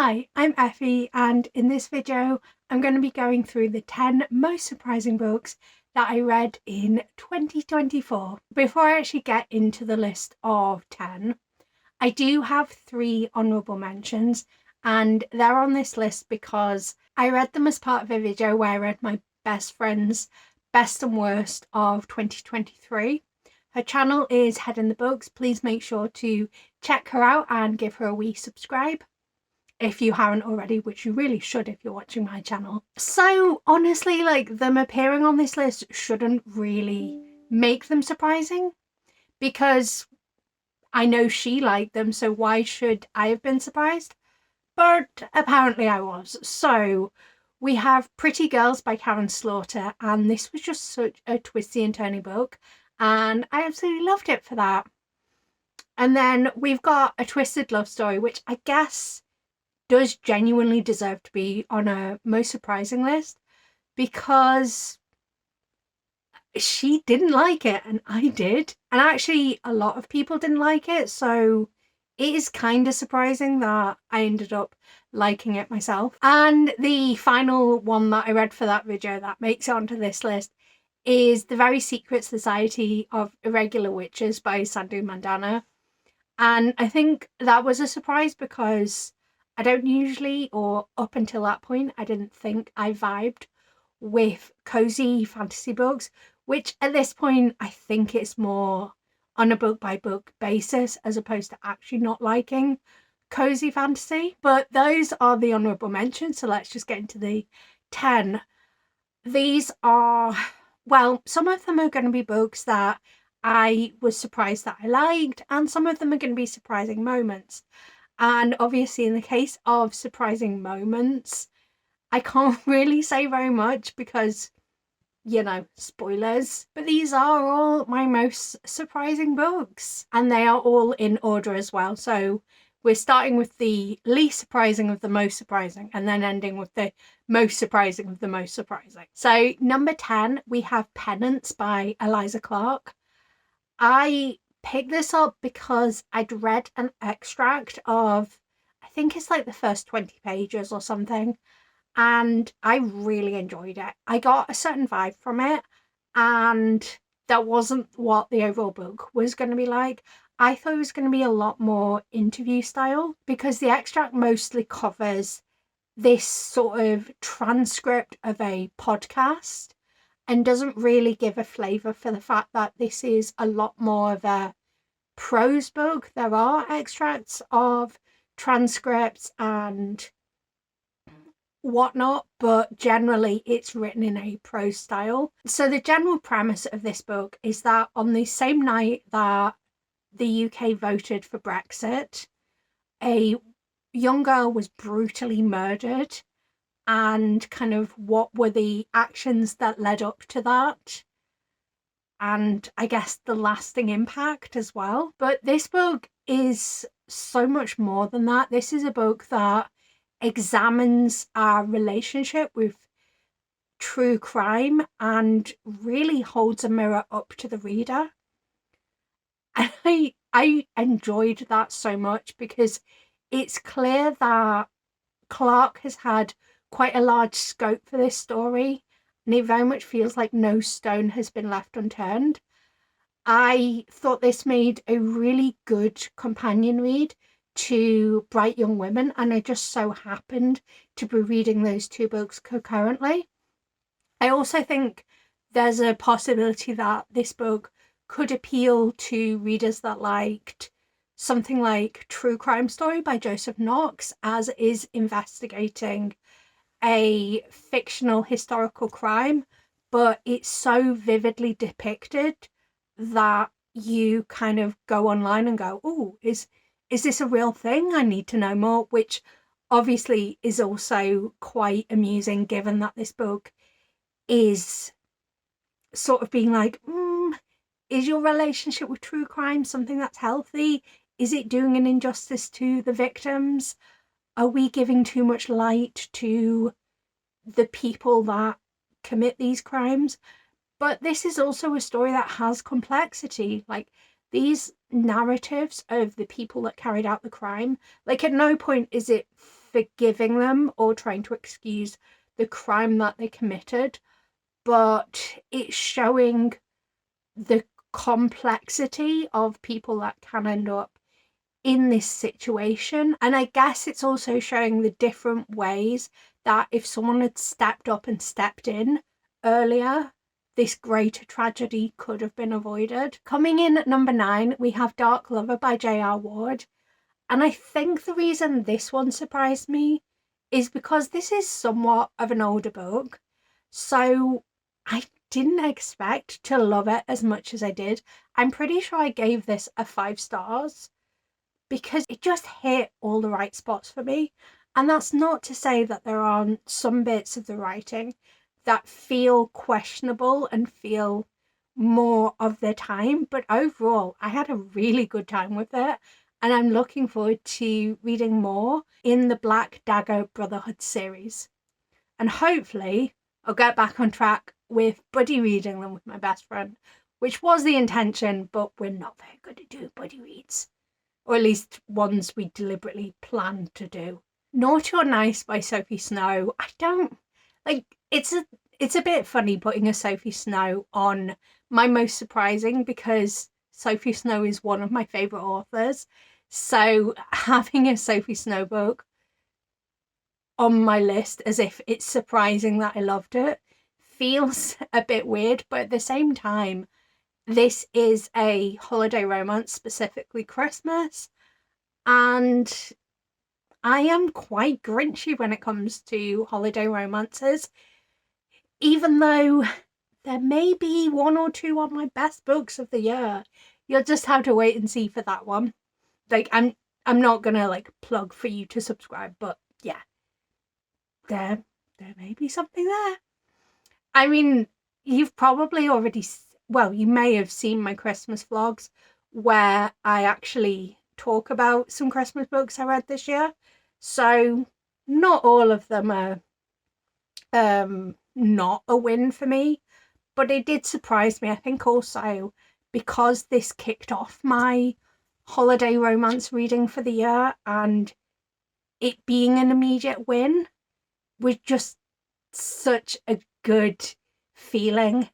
Hi, I'm Effie, and in this video I'm going to be going through the 10 most surprising books that I read in 2024. Before I actually get into the list of 10, I do have 3 honourable mentions, and they're on this list because I read them as part of a video where I read my best friend's best and worst of 2023. Her channel is Head in the Books. Please make sure to check her out and give her a wee subscribe if you haven't already, which you really should if you're watching my channel. So honestly, like, them appearing on this list shouldn't really make them surprising, because I know she liked them, so why should I have been surprised? But apparently I was. So we have Pretty Girls by Karen Slaughter, and this was just such a twisty and turny book, and I absolutely loved it for that. And then we've got A Twisted Love Story, which I guess does genuinely deserve to be on a most surprising list, because she didn't like it and I did, and actually a lot of people didn't like it, so it is kind of surprising that I ended up liking it myself. And the final one that I read for that video that makes it onto this list is The Very Secret Society of Irregular Witches by Sandhu Mandana, and I think that was a surprise because I don't usually, or up until that point, I didn't think I vibed with cozy fantasy books, which at this point I think it's more on a book by book basis as opposed to actually not liking cozy fantasy. But those are the honourable mentions, so let's just get into the 10. These are, well, some of them are going to be books that I was surprised that I liked, and some of them are going to be surprising moments. And obviously in the case of surprising moments, I can't really say very much because, you know, spoilers. But these are all my most surprising books, and they are all in order as well. So we're starting with the least surprising of the most surprising, and then ending with the most surprising of the most surprising. So number 10, we have Penance by Eliza Clark. I picked this up because I'd read an extract of, I think it's like the first 20 pages or something, and I really enjoyed it. I got a certain vibe from it, and that wasn't what the overall book was going to be like. I thought it was going to be a lot more interview style, because the extract mostly covers this sort of transcript of a podcast and doesn't really give a flavour for the fact that this is a lot more of a prose book. There are extracts of transcripts and whatnot, but generally it's written in a prose style. So the general premise of this book is that on the same night that the UK voted for Brexit, a young girl was brutally murdered, and kind of what were the actions that led up to that, and I guess the lasting impact as well. But this book is so much more than that. This is a book that examines our relationship with true crime and really holds a mirror up to the reader. And I enjoyed that so much, because it's clear that Clark has had quite a large scope for this story, and it very much feels like no stone has been left unturned. I thought this made a really good companion read to Bright Young Women, and I just so happened to be reading those two books concurrently. I also think there's a possibility that this book could appeal to readers that liked something like True Crime Story by Joseph Knox, as it is investigating a fictional historical crime, but it's so vividly depicted that you kind of go online and go, oh, is this a real thing? I need to know more, which obviously is also quite amusing, given that this book is sort of being like, is your relationship with true crime something that's healthy? Is it doing an injustice to the victims? Are we giving too much light to the people that commit these crimes? But this is also a story that has complexity. Like, these narratives of the people that carried out the crime, like, at no point is it forgiving them or trying to excuse the crime that they committed, but it's showing the complexity of people that can end up in this situation. And I guess it's also showing the different ways that if someone had stepped up and stepped in earlier, this greater tragedy could have been avoided. Coming in at number 9, we have Dark Lover by J.R. Ward. And I think the reason this one surprised me is because this is somewhat of an older book. So I didn't expect to love it as much as I did. I'm pretty sure I gave this a 5 stars because it just hit all the right spots for me. And that's not to say that there aren't some bits of the writing that feel questionable and feel more of their time, but overall I had a really good time with it, and I'm looking forward to reading more in the Black Dagger Brotherhood series. And hopefully I'll get back on track with buddy reading them with my best friend, which was the intention, but we're not very good at doing buddy reads, or at least ones we deliberately plan to do. Naughty or Nice by Sophie Snow. I don't like, it's a bit funny putting a Sophie Snow on my most surprising, because Sophie Snow is one of my favourite authors. So having a Sophie Snow book on my list as if it's surprising that I loved it feels a bit weird, but at the same time, this is a holiday romance, specifically Christmas, and I am quite grinchy when it comes to holiday romances, even though there may be one or two on my best books of the year. You'll just have to wait and see for that one. Like, I'm not gonna like plug for you to subscribe, but yeah, there may be something there. I mean, you've probably already, well, you may have seen my Christmas vlogs where I actually talk about some Christmas books I read this year. So not all of them are not a win for me, but it did surprise me. I think also because this kicked off my holiday romance reading for the year, and it being an immediate win was just such a good feeling,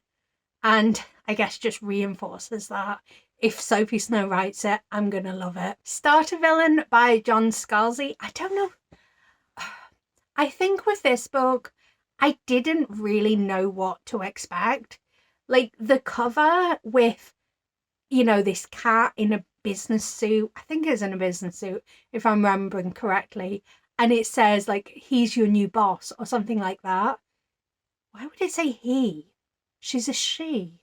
and I guess just reinforces that if Sophie Snow writes it, I'm gonna love it. Starter Villain by John Scalzi. I don't know. I think with this book, I didn't really know what to expect. Like, the cover with, you know, this cat in a business suit. I think it's in a business suit, if I'm remembering correctly. And it says, like, he's your new boss or something like that. Why would it say he? She's a she.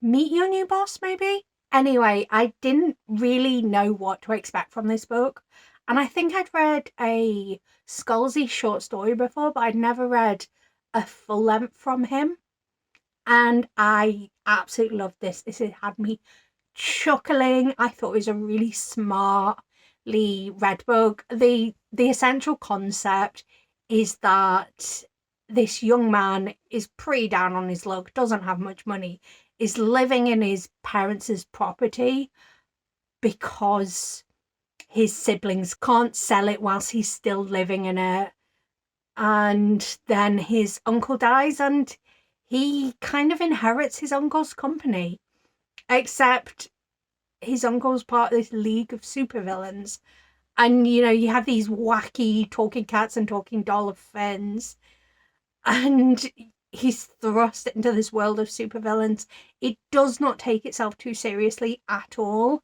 Meet your new boss, maybe? Anyway, I didn't really know what to expect from this book. And I think I'd read a Scalzi short story before, but I'd never read a full length from him. And I absolutely loved this. This had me chuckling. I thought it was a really smartly read book. The essential concept is that this young man is pretty down on his luck, doesn't have much money, is living in his parents' property because his siblings can't sell it whilst he's still living in it. And then his uncle dies and he kind of inherits his uncle's company, except his uncle's part of this league of supervillains. And, you know, you have these wacky talking cats and talking dolphins, and he's thrust into this world of supervillains. It does not take itself too seriously at all,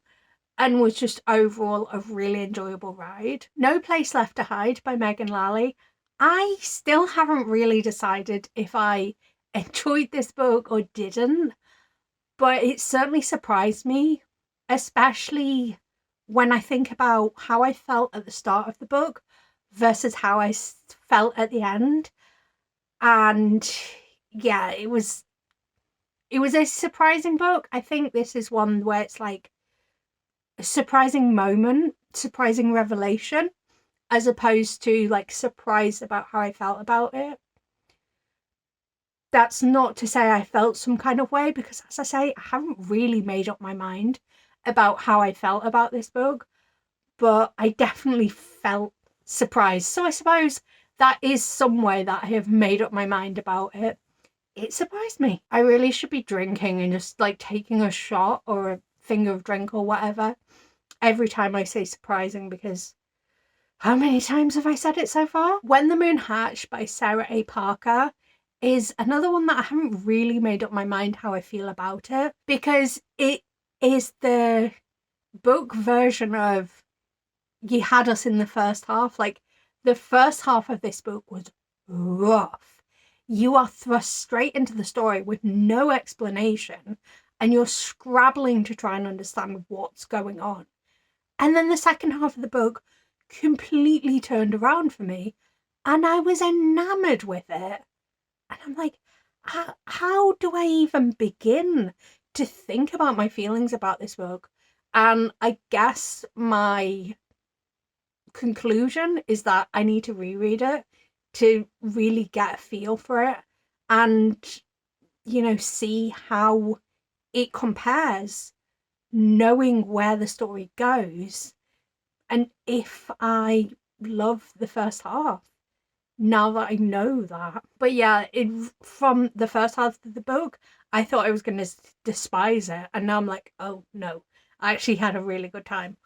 and was just overall a really enjoyable ride. No Place Left to Hide by Megan Lally. I still haven't really decided if I enjoyed this book or didn't, but it certainly surprised me, especially when I think about how I felt at the start of the book versus how I felt at the end. And yeah, it was a surprising book. I think this is one where it's like a surprising moment, surprising revelation, as opposed to like surprised about how I felt about it. That's not to say I felt some kind of way, because as I say, I haven't really made up my mind about how I felt about this book, but I definitely felt surprised. So I suppose that is some way that I have made up my mind about it. It surprised me. I really should be drinking and just like taking a shot or a finger of drink or whatever every time I say surprising, because how many times have I said it so far? When the Moon Hatched by Sarah A. Parker is another one that I haven't really made up my mind how I feel about it, because it is the book version of You Had Us in the First Half. Like, the first half of this book was rough. You are thrust straight into the story with no explanation, and you're scrabbling to try and understand what's going on. And then the second half of the book completely turned around for me, and I was enamored with it. And I'm like, how do I even begin to think about my feelings about this book? And I guess my conclusion is that I need to reread it to really get a feel for it and, see how it compares, knowing where the story goes, and if I love the first half now that I know that. But yeah, from the first half of the book, I thought I was going to despise it, and now I'm like, oh no, I actually had a really good time.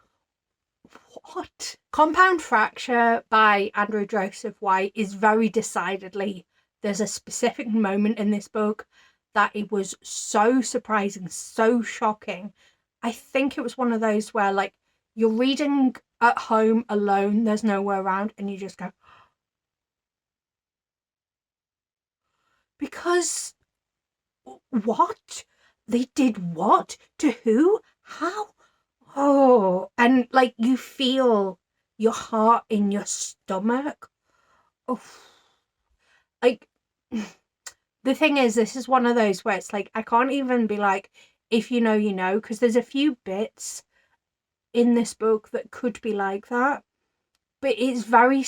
What? Compound Fracture by Andrew Joseph White is very decidedly, there's a specific moment in this book that it was so surprising, so shocking. I think it was one of those where, like, you're reading at home alone, there's nowhere around, and you just go, because what? They did what? To who? How? Oh, and like you feel your heart in your stomach. Oh, like the thing is, this is one of those where it's like I can't even be like, if you know, you know, because there's a few bits in this book that could be like that, but it's very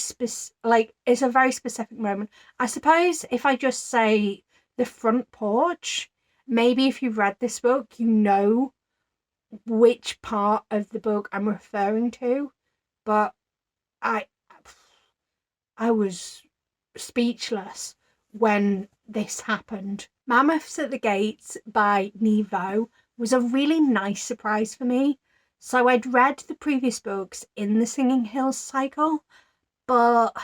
like it's a very specific moment. I suppose if I just say the front porch, maybe if you've read this book, you know which part of the book I'm referring to, but I I was speechless when this happened. Mammoths at the Gates by Nevo was a really nice surprise for me. So I'd read the previous books in the Singing Hills cycle, but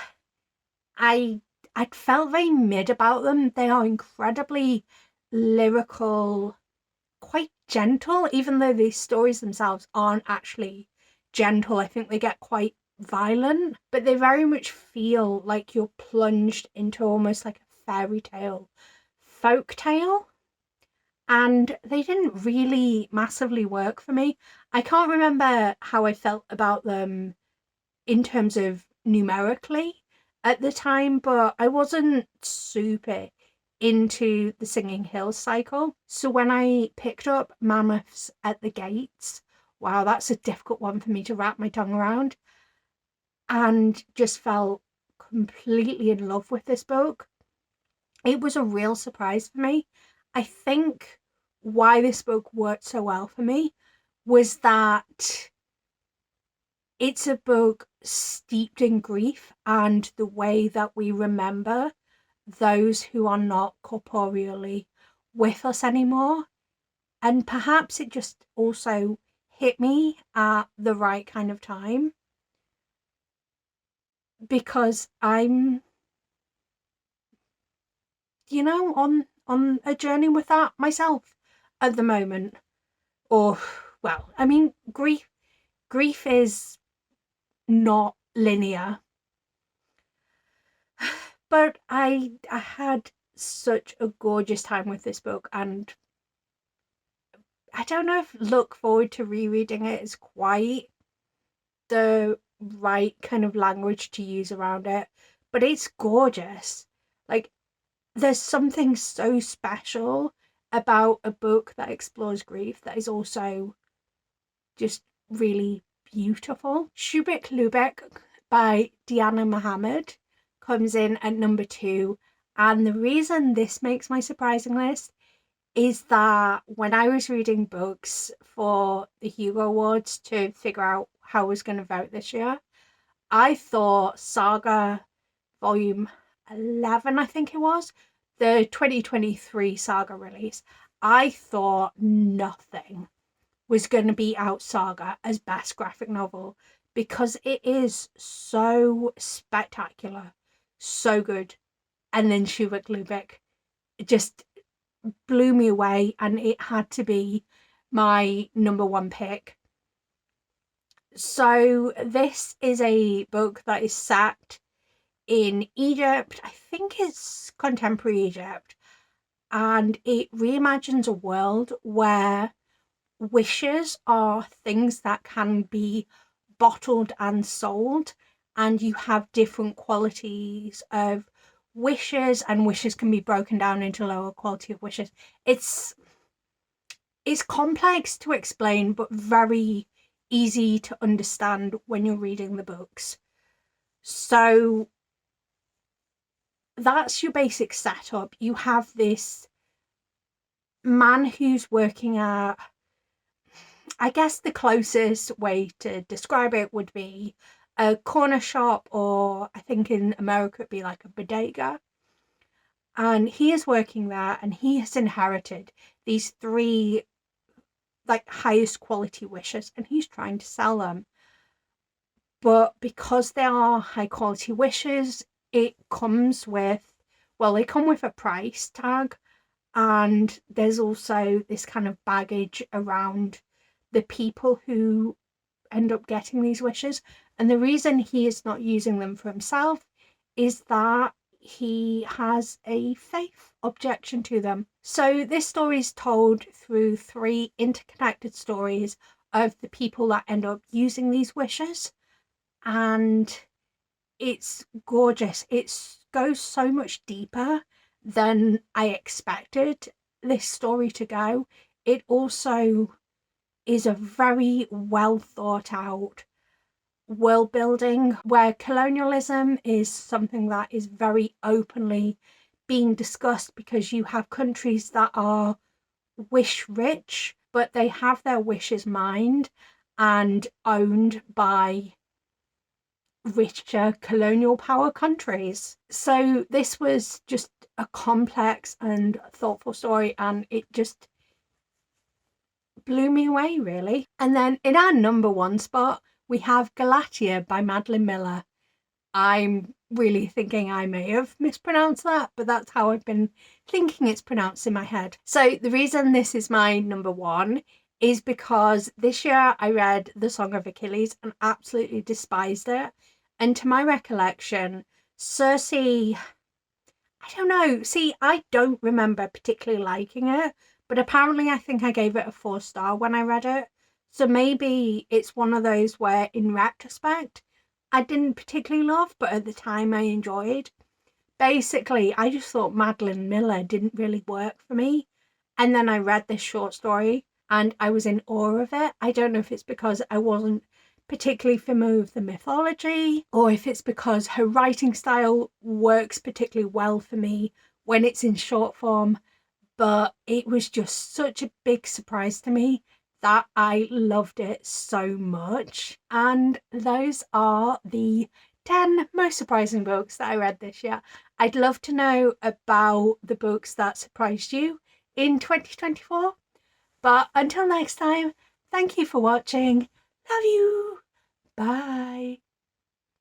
I'd felt very mid about them. They are incredibly lyrical, quite gentle, even though the stories themselves aren't actually gentle. I think they get quite violent, but they very much feel like you're plunged into almost like a fairy tale, folk tale. And they didn't really massively work for me. I can't remember how I felt about them in terms of numerically at the time, but I wasn't super into the Singing Hills cycle. So when I picked up Mammoths at the Gates, wow, that's a difficult one for me to wrap my tongue around, and just felt completely in love with this book. It was a real surprise for me. I think why this book worked so well for me was that it's a book steeped in grief and the way that we remember those who are not corporeally with us anymore. And perhaps it just also hit me at the right kind of time, because I'm, on a journey with that myself at the moment. Or, well, I mean, grief is not linear. But I had such a gorgeous time with this book, and I don't know if look forward to rereading it is quite the right kind of language to use around it, but it's gorgeous. Like, there's something so special about a book that explores grief that is also just really beautiful. Shubik Lubek by Diana Muhammad comes in at number 2. And the reason this makes my surprising list is that when I was reading books for the Hugo Awards to figure out how I was going to vote this year, I thought Saga Volume 11, I think it was, the 2023 Saga release, I thought nothing was going to beat out Saga as best graphic novel, because it is so spectacular, so good. And then Schubert Lubeck just blew me away, and it had to be my number one pick. So this is a book that is set in Egypt. I think it's contemporary Egypt, and it reimagines a world where wishes are things that can be bottled and sold, and you have different qualities of wishes, and wishes can be broken down into lower quality of wishes. It's complex to explain, but very easy to understand when you're reading the books. So that's your basic setup. You have this man who's working at, I guess the closest way to describe it would be a corner shop, or I think in America it'd be like a bodega. And he is working there, and he has inherited these three like highest quality wishes, and he's trying to sell them. But because they are high quality wishes, it comes with, well, they come with a price tag, and there's also this kind of baggage around the people who end up getting these wishes. And the reason he is not using them for himself is that he has a faith objection to them. So this story is told through three interconnected stories of the people that end up using these wishes, and it's gorgeous. It goes so much deeper than I expected this story to go. It also is a very well thought out world building where colonialism is something that is very openly being discussed, because you have countries that are wish rich, but they have their wishes mined and owned by richer colonial power countries. So this was just a complex and thoughtful story, and it just blew me away, really. And then in our number one spot, we have Galatea by Madeline Miller. I'm really thinking I may have mispronounced that, but that's how I've been thinking it's pronounced in my head. So the reason this is my number one is because this year I read The Song of Achilles and absolutely despised it. And to my recollection, Circe, I don't know. See, I don't remember particularly liking it, but apparently I think I gave it a 4-star when I read it. So maybe it's one of those where, in retrospect, I didn't particularly love, but at the time I enjoyed. Basically, I just thought Madeline Miller didn't really work for me. And then I read this short story and I was in awe of it. I don't know if it's because I wasn't particularly familiar with the mythology, or if it's because her writing style works particularly well for me when it's in short form, but it was just such a big surprise to me that I loved it so much. And those are the 10 most surprising books that I read this year. I'd love to know about the books that surprised you in 2024. But until next time, thank you for watching. Love you. Bye.